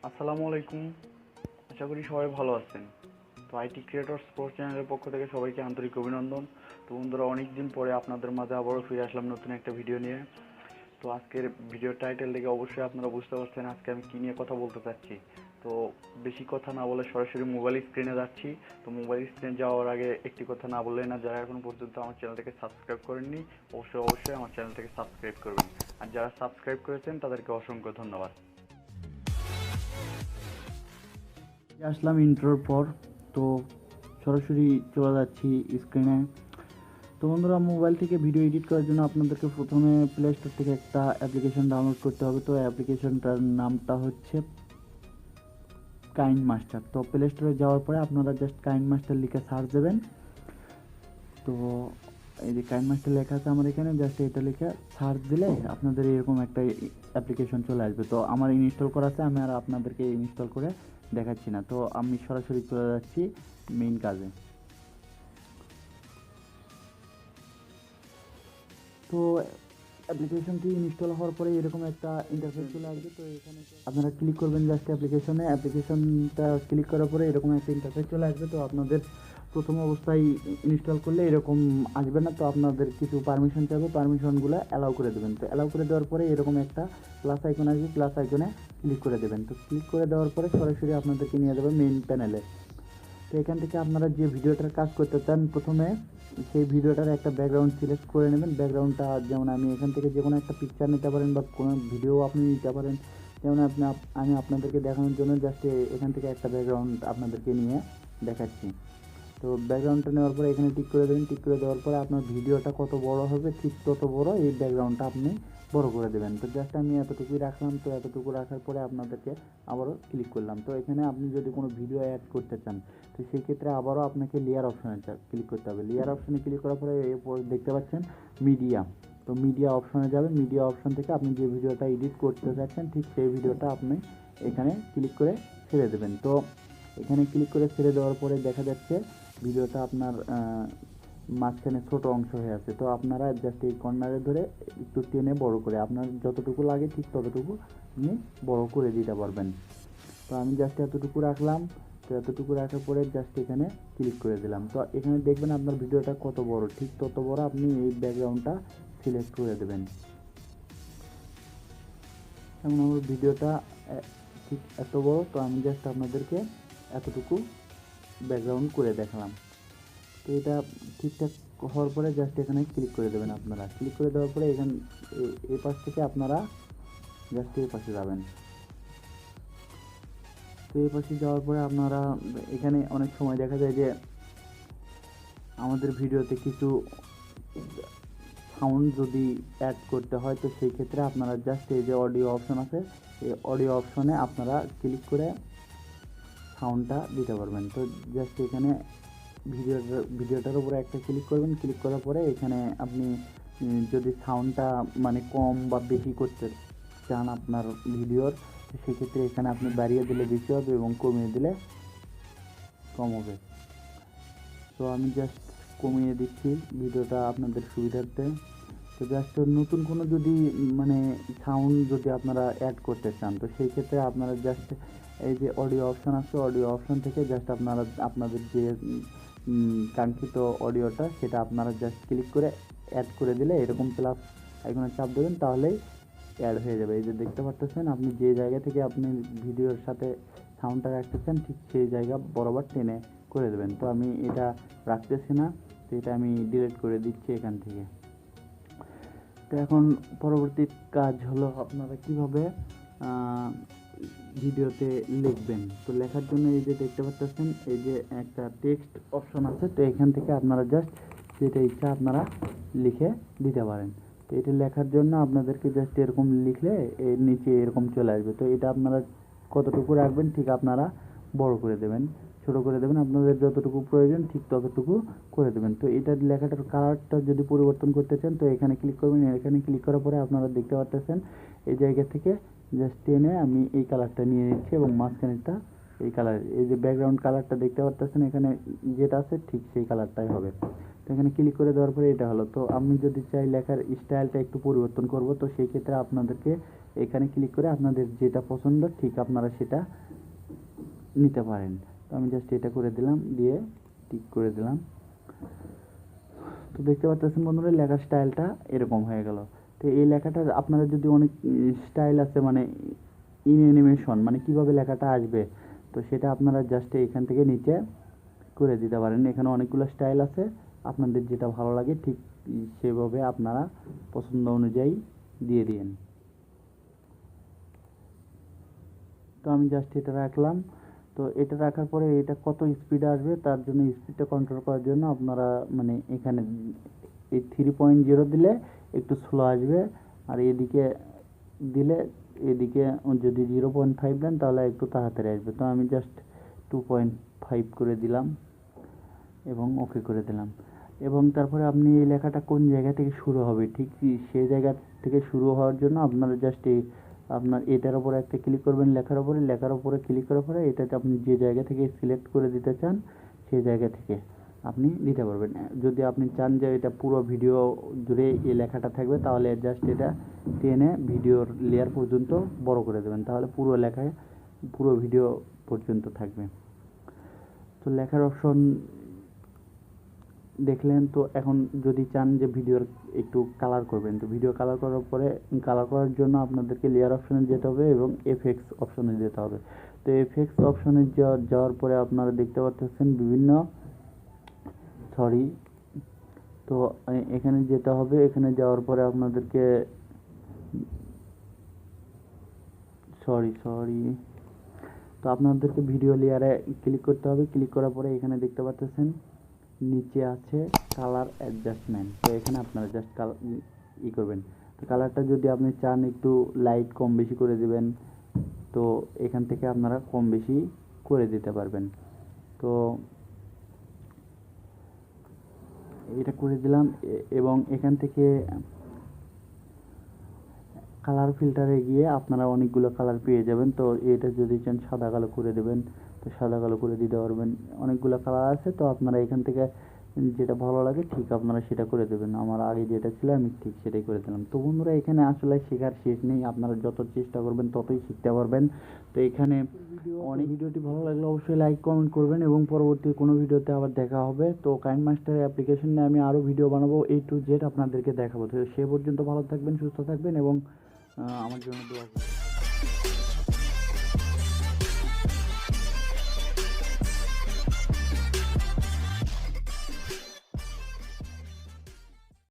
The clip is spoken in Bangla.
আসসালামু আলাইকুম। আশা করি সবাই ভালো আছেন। তো আইটি ক্রিয়েটর্স স্পোর্টস চ্যানেলের পক্ষ থেকে সবাইকে আন্তরিক অভিনন্দন। তো বন্ধুরা, অনেক দিন পরে আপনাদের মাঝে আবারও ফিরে আসলাম নতুন একটা ভিডিও নিয়ে। তো আজকের ভিডিওর টাইটেল দেখে অবশ্যই আপনারা বুঝতে পারছেন আজকে আমি কী নিয়ে কথা বলতে চাচ্ছি। তো বেশি কথা না বলে সরাসরি মোবাইল স্ক্রিনে যাচ্ছি। তো মোবাইল স্ক্রিনে যাওয়ার আগে একটি কথা না বললেই না, যারা এখন পর্যন্ত আমার চ্যানেলটাকে সাবস্ক্রাইব করেননি অবশ্যই আমার চ্যানেলটাকে সাবস্ক্রাইব করবেন। আর যারা সাবস্ক্রাইব করেছেন তাদেরকে অসংখ্য ধন্যবাদ। আসলাম ইন্ট্রোর পর, তো সরাসরি চলে যাচ্ছি স্ক্রিনে। তো বন্ধুরা, মোবাইল থেকে ভিডিও এডিট করার জন্য আপনাদেরকে প্রথমে প্লে স্টোর থেকে একটা অ্যাপ্লিকেশন ডাউনলোড করতে হবে। তো অ্যাপ্লিকেশনটার নামটা হচ্ছে কাইন মাস্টার। তো প্লে স্টোরে যাওয়ার পরে আপনারা জাস্ট কাইন মাস্টার লিখে সার্চ দেবেন। তো এই যে কাইন মাস্টার লেখা আছে আমার এখানে, জাস্ট এটা লিখে সার্চ দিলে আপনাদের এরকম একটা অ্যাপ্লিকেশন চলে আসবে। তো আমার ইনস্টল করা আছে, আমি আর আপনাদেরকে ইনস্টল করে দেখাচ্ছি না। তো আমি সরাসরি চলে যাচ্ছি মেইন কাজে। তো অ্যাপ্লিকেশনটি ইনস্টল হওয়ার পরে এরকম একটা ইন্টারফেস চলে আসবে। তো এখানে আপনারা ক্লিক করবেন জাস্ট অ্যাপ্লিকেশনটা ক্লিক করার পরে এরকম একটা ইন্টারফেস চলে আসবে। তো আপনাদের প্রথম অবস্থায় ইনস্টল করলে এরকম আসবে না। তো আপনাদের কিছু পারমিশন চাইবে, পারমিশনগুলো অ্যালাউ করে দেবেন। তো অ্যালাউ করে দেওয়ার পরে এরকম একটা প্লাস আইকন আসবে, প্লাস আইকনে ক্লিক করে দেবেন। তো ক্লিক করে দেওয়ার পরে সরাসরি আপনাদেরকে নিয়ে যাবে মেইন প্যানেলে। তো এখান থেকে আপনারা যে ভিডিওটার কাজ করতে চান প্রথমে সেই ভিডিওটার একটা ব্যাকগ্রাউন্ড সিলেক্ট করে নেবেন। ব্যাকগ্রাউন্ডটা যেমন আমি এখান থেকে যে কোনো একটা পিকচার নিতে পারেন বা কোনো ভিডিও আপনি নিতে পারেন। যেমন আমি আপনাদেরকে দেখানোর জন্য জাস্ট এখান থেকে একটা ব্যাকগ্রাউন্ড আপনাদেরকে নিয়ে দেখাচ্ছি। তো ব্যাকগ্রাউন্ডটা নেওয়ার পরে এখানে টিক করে দেবেন। টিক করে দেওয়ার পরে আপনার ভিডিওটা কত বড় হবে ঠিক তত বড় এই ব্যাকগ্রাউন্ডটা আপনি বড় করে দেবেন। তো জাস্ট আমি এতটুকুই রাখলাম। তো এতটুকু রাখার পরে আপনাদেরকে আবারও ক্লিক করলাম। তো এখানে আপনি যদি কোনো ভিডিও অ্যাড করতে চান তো সেই ক্ষেত্রে আবারও আপনাকে লেয়ার অপশানে ক্লিক করতে হবে। লেয়ার অপশানে ক্লিক করার পরে এরপর দেখতে পাচ্ছেন মিডিয়া। তো মিডিয়া অপশানে যাবে। মিডিয়া অপশান থেকে আপনি যে ভিডিওটা এডিট করতে চাচ্ছেন ঠিক সেই ভিডিওটা আপনি এখানে ক্লিক করে ছেড়ে দেবেন। তো এখানে ক্লিক করে ছেড়ে দেওয়ার পরে দেখা যাচ্ছে ভিডিওটা আপনার মাঝখানে ছোট অংশ হয়ে আছে। তো আপনারা জাস্ট এই কর্নারে ধরে একটু টেনে বড় করে আপনার যতটুকু লাগে ঠিক ততটুকু আপনি বড় করে দিতে পারবেন। তো আমি জাস্ট এতটুকু রাখলাম। তো এতটুকু রাখার পরে জাস্ট এখানে ক্লিক করে দিলাম। তো এখানে দেখবেন আপনার ভিডিওটা কত বড় ঠিক তত বড় আপনি এই ব্যাকগ্রাউন্ডটা সিলেক্ট করে দেবেন। যেমন আমার ভিডিওটা ঠিক এত বড়, তো আমি জাস্ট আপনাদেরকে এতটুকু ব্যাকগ্রাউন্ড করে দেখালাম। তো এটা ঠিকঠাক হওয়ার পরে জাস্ট এখানে ক্লিক করে দেবেন। আপনারা ক্লিক করে দেওয়ার পরে এখানে এই পাশ থেকে আপনারা জাস্ট এই পাশে যাবেন। তো এই পাশে যাওয়ার পরে আপনারা এখানে অনেক সময় দেখা যায় যে আমাদের ভিডিওতে কিছু সাউন্ড যদি অ্যাড করতে হয় তো সেই ক্ষেত্রে আপনারা জাস্ট এই যে অডিও অপশন আছে এই অডিও অপশনে আপনারা ক্লিক করে সাউন্ডটা দিতে পারবেন। তো জাস্ট এখানে ভিডিওটার উপরে একটা ক্লিক করবেন। ক্লিক করার পরে এখানে আপনি যদি সাউন্ডটা মানে কম বা বেশি করতে চান আপনার ভিডিওর, তো সেক্ষেত্রে এখানে আপনি বাড়িয়ে দিলে বেশি হবে এবং কমিয়ে দিলে কম হবে। তো আমি জাস্ট কমিয়ে দিচ্ছি ভিডিওটা আপনাদের সুবিধার্থে। তো জাস্ট নতুন কোনো যদি মানে সাউন্ড যদি আপনারা অ্যাড করতে চান তো সেই ক্ষেত্রে আপনারা জাস্ট এই যে অডিও অপশান আছে অডিও অপশান থেকে জাস্ট আপনারা আপনাদের যে কাঙ্ক্ষিত অডিওটা সেটা আপনারা জাস্ট ক্লিক করে অ্যাড করে দিলে এরকম প্লাস আইকনে চাপ দেবেন, তাহলেই অ্যাড হয়ে যাবে। এই যে দেখতে পাচ্ছেন আপনি যে জায়গা থেকে আপনি ভিডিওর সাথে সাউন্ডটা রাখতেছেন ঠিক সেই জায়গা বরাবর টেনে করে দেবেন। তো আমি এটা রাখতেছি না, তো এটা আমি ডিলিট করে দিচ্ছি এখান থেকে। তো এখন পরবর্তী কাজ হলো আপনারা কিভাবে ভিডিওতে লিখবেন। তো লেখার জন্য এই যে দেখতে পাচ্ছেন এই যে একটা টেক্সট অপশন আছে। তো এখান থেকে আপনারা জাস্ট যেটা ইচ্ছা আপনারা লিখে দিতে পারেন। তো এটা লেখার জন্য আপনাদেরকে জাস্ট এরকম লিখলে এর নিচে এরকম চলে আসবে। তো এটা আপনারা কতটুকু রাখবেন ঠিক আপনারা বড় করে দেবেন, ছোটো করে দেবেন, আপনাদের যতটুকু প্রয়োজন ঠিক ততটুকু করে দেবেন। তো এটার লেখাটার কালারটা যদি পরিবর্তন করতে চান তো এখানে ক্লিক করবেন। এখানে ক্লিক করার পরে আপনারা দেখতে পাচ্ছেন এই জায়গা থেকে জাস্ট টেনে আমি এই কালারটা নিয়ে নিচ্ছি এবং মাঝখানেরটা এই কালার, এই যে ব্যাকগ্রাউন্ড কালারটা দেখতে পাচ্ছেন এখানে যেটা আছে ঠিক সেই কালারটাই হবে। তো এখানে ক্লিক করে দেওয়ার পরে এটা হলো। তো আমি যদি চাই লেখার স্টাইলটা একটু পরিবর্তন করব, তো সেই ক্ষেত্রে আপনাদেরকে এখানে ক্লিক করে আপনাদের যেটা পছন্দ ঠিক আপনারা সেটা নিতে পারেন। তো আমি জাস্ট এটা করে দিলাম, দিয়ে টিক করে দিলাম। তো দেখতে পাচ্ছেন বন্ধুরা লেখার স্টাইলটা এরকম হয়ে গেল। তো এই লেখাটা আপনারা যদি অনেক স্টাইল আছে মানে ইন অ্যানিমেশন মানে কীভাবে লেখাটা আসবে, তো সেটা আপনারা জাস্ট এখান থেকে নিচে করে দিতে পারেন। এখানে অনেকগুলো স্টাইল আছে, আপনাদের যেটা ভালো লাগে ঠিক সেভাবে আপনারা পছন্দ অনুযায়ী দিয়ে দিন। তো আমি জাস্ট এটা রাখলাম। তো এটা রাখার পরে এটা কত স্পিড আসবে তার জন্য স্পিডটা কন্ট্রোল করার জন্য আপনারা মানে এখানে এই 3.0 দিলে একটু স্লো আসবে, আর এদিকে দিলে এদিকে যদি 0.5 দেন তাহলে একটু তাড়াতাড়ি আসবে। তো আমি জাস্ট 2.5 করে দিলাম এবং ওকে করে দিলাম। এবং তারপরে আপনি এই লেখাটা কোন জায়গা থেকে শুরু হবে ঠিক সেই জায়গা থেকে শুরু হওয়ার জন্য আপনারা জাস্ট এই আপনার এটার উপরে একটা ক্লিক করবেন, লেখার উপরে ক্লিক করার পরে এটাতে আপনি যে জায়গা থেকে সিলেক্ট করে দিতে চান সেই জায়গা থেকে আপনি দিতে পারবেন। যদি আপনি চান যে এটা পুরো ভিডিও জুড়ে এই লেখাটা থাকবে তাহলে জাস্ট এটা টেনে ভিডিওর লেয়ার পর্যন্ত বড় করে দেবেন, তাহলে পুরো লেখায় পুরো ভিডিও পর্যন্ত থাকবে। তো লেখার অপশন দেখলেন। তো এখন যদি চান যে ভিডিওর একটু কালার করবেন, তো ভিডিও কালার করার পরে কালার করার জন্য আপনাদেরকে লেয়ার অপশনে যেতে হবে এবং এফএক্স অপশনে যেতে হবে। তো এফএক্স অপশনে যাওয়ার পরে আপনারা দেখতে পাচ্ছেন বিভিন্ন তো এখানে যেতে হবে। এখানে যাওয়ার পরে আপনাদেরকে তো আপনাদেরকে ভিডিও লেয়ারে ক্লিক করতে হবে। ক্লিক করার পরে এখানে দেখতে পাচ্ছেন নিচে আছে কালার অ্যাডজাস্টমেন্ট। তো এখানে আপনারা জাস্ট করবেন। তো কালারটা যদি আপনি চান একটু লাইট কম বেশি করে দিবেন, তো এখান থেকে আপনারা কম বেশি করে দিতে পারবেন। তো এটা করে দিলাম এবং এখান থেকে কালার ফিল্টারে গিয়ে আপনারা অনেকগুলো কালার পেয়ে যাবেন। তো এটা যদি চান সাদা কালো করে দেবেন তো সাদা কালো করে দিতে পারবেন। অনেকগুলো কালার আছে, তো আপনারা এখান থেকে যেটা ভালো লাগে ঠিক আপনারা সেটা করে দেবেন। আমার আগে যেটা ছিল আমি ঠিক সেটাই করে দিলাম। তো বন্ধুরা এখানে আসলে শেখার শেষ নেই, আপনারা যত চেষ্টা করবেন ততই শিখতে পারবেন। তো এখানে ভিডিওটি ভালো লাগলে অবশ্যই লাইক কমেন্ট করবেন এবং পরবর্তী কোনো ভিডিওতে আবার দেখা হবে। তো কাইনমাস্টার অ্যাপ্লিকেশন নিয়ে আমি আরও ভিডিও বানাবো, A to Z আপনাদেরকে দেখাবো। তো সে পর্যন্ত ভালো থাকবেন, সুস্থ থাকবেন এবং আমার জন্য দোয়া করবেন।